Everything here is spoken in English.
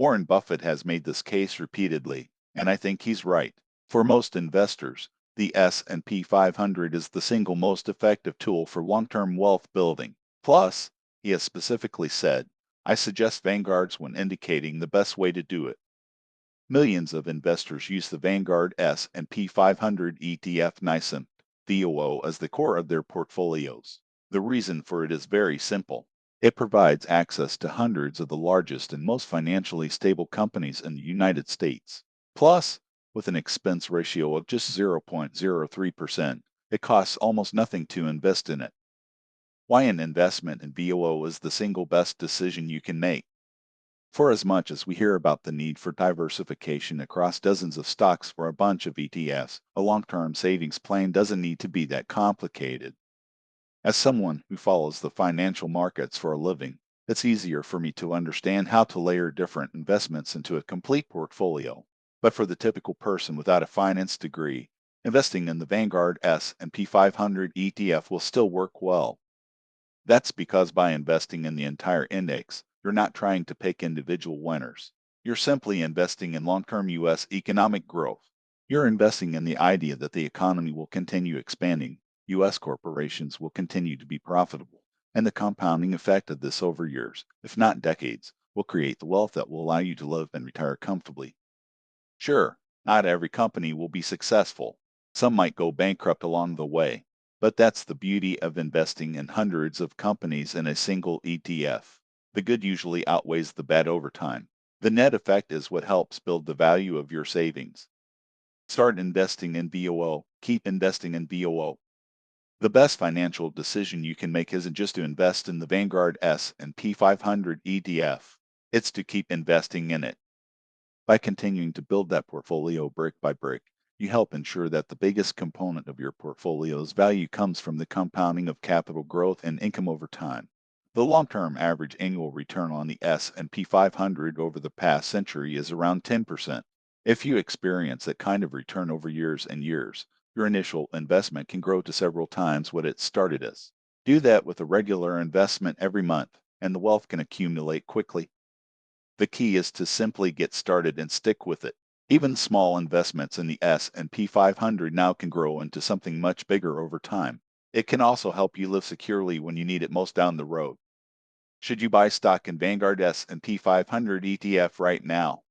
Warren Buffett has made this case repeatedly, and I think he's right. For most investors, the S&P 500 is the single most effective tool for long-term wealth building. Plus, he has specifically said, I suggest Vanguards when indicating the best way to do it. Millions of investors use the Vanguard S&P 500 ETF NISA VOO as the core of their portfolios. The reason for it is very simple. It provides access to hundreds of the largest and most financially stable companies in the United States. Plus, with an expense ratio of just 0.03%, it costs almost nothing to invest in it. Why an investment in VOO is the single best decision you can make. For as much as we hear about the need for diversification across dozens of stocks for a bunch of ETFs, a long-term savings plan doesn't need to be that complicated. As someone who follows the financial markets for a living, it's easier for me to understand how to layer different investments into a complete portfolio. But for the typical person without a finance degree, investing in the Vanguard S&P 500 ETF will still work well. That's because by investing in the entire index, you're not trying to pick individual winners. You're simply investing in long-term U.S. economic growth. You're investing in the idea that the economy will continue expanding, U.S. corporations will continue to be profitable, and the compounding effect of this over years, if not decades, will create the wealth that will allow you to live and retire comfortably. Sure, not every company will be successful. Some might go bankrupt along the way. But that's the beauty of investing in hundreds of companies in a single ETF. The good usually outweighs the bad over time. The net effect is what helps build the value of your savings. Start investing in VOO. Keep investing in VOO. The best financial decision you can make isn't just to invest in the Vanguard S&P 500 ETF. It's to keep investing in it. By continuing to build that portfolio brick by brick, you help ensure that the biggest component of your portfolio's value comes from the compounding of capital growth and income over time. The long-term average annual return on the S&P 500 over the past century is around 10%. If you experience that kind of return over years and years, your initial investment can grow to several times what it started as. Do that with a regular investment every month, and the wealth can accumulate quickly. The key is to simply get started and stick with it. Even small investments in the S&P 500 now can grow into something much bigger over time. It can also help you live securely when you need it most down the road. Should you buy stock in Vanguard S&P 500 ETF right now?